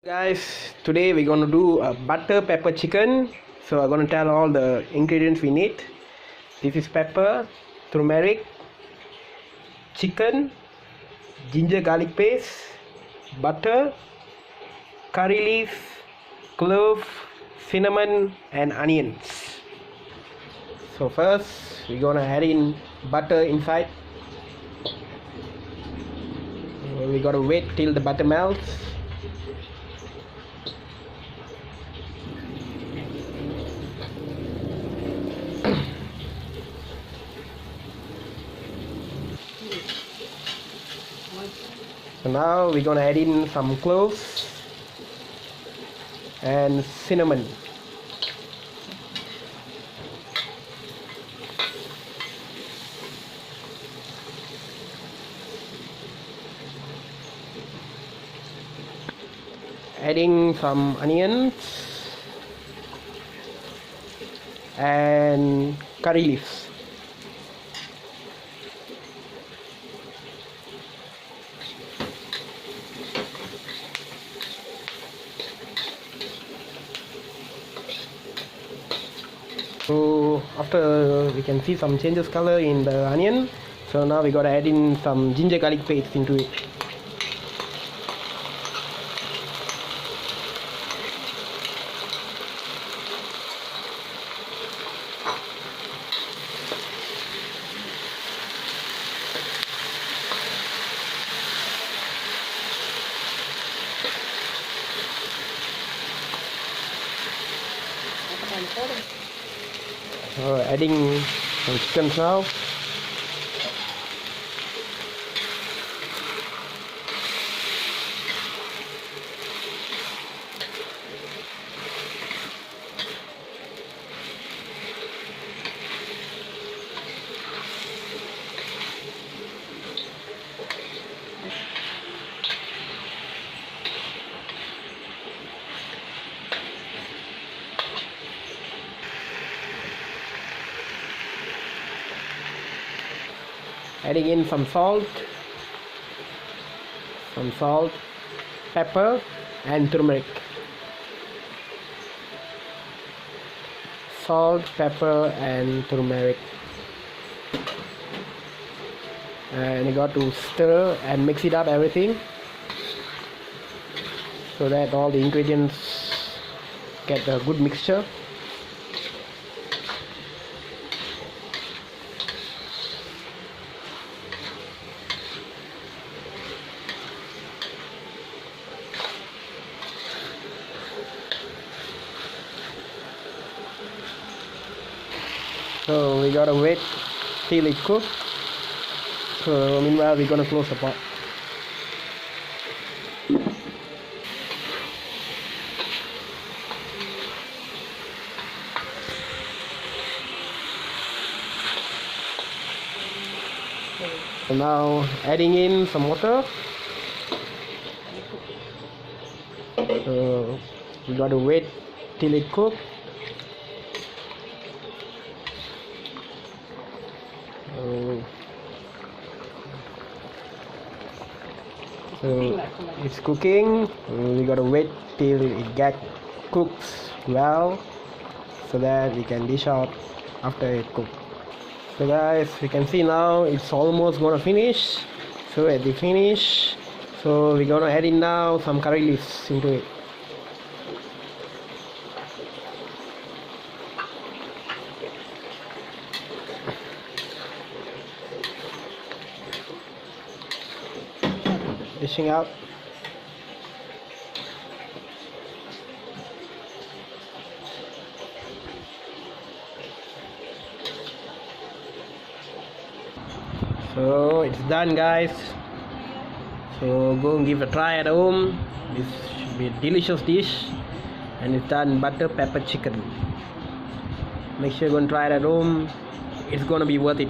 Guys, today we're gonna do a butter pepper chicken. So I'm gonna tell all the ingredients we need. This is pepper, turmeric, chicken, ginger garlic paste, butter, curry leaf, clove, cinnamon and onions. So first we're gonna add in butter inside. We gotta wait till the butter melts. So now we're gonna add in some cloves and cinnamon. Adding some onions and curry leaves. So after we can see some changes color in the onion, so now we gotta add in some ginger garlic paste into it. Adding some chicken now. Adding in some salt, pepper and turmeric. Salt, pepper and turmeric. And you got to stir and mix it up everything so that all the ingredients get a good mixture. So we gotta wait till it cooks. So meanwhile we're gonna close the pot. So now adding in some water. So we gotta wait till it cooks. So it's cooking. We gotta wait till it cooks well so that we can dish out after it cooks. So guys, we can see now it's almost gonna finish. So at the finish, so we're gonna add in now some curry leaves into it. Dishing out. So it's done guys. So go and give a try at home. This should be a delicious dish. And it's done, butter pepper chicken. Make sure you go and try it at home. It's gonna be worth it.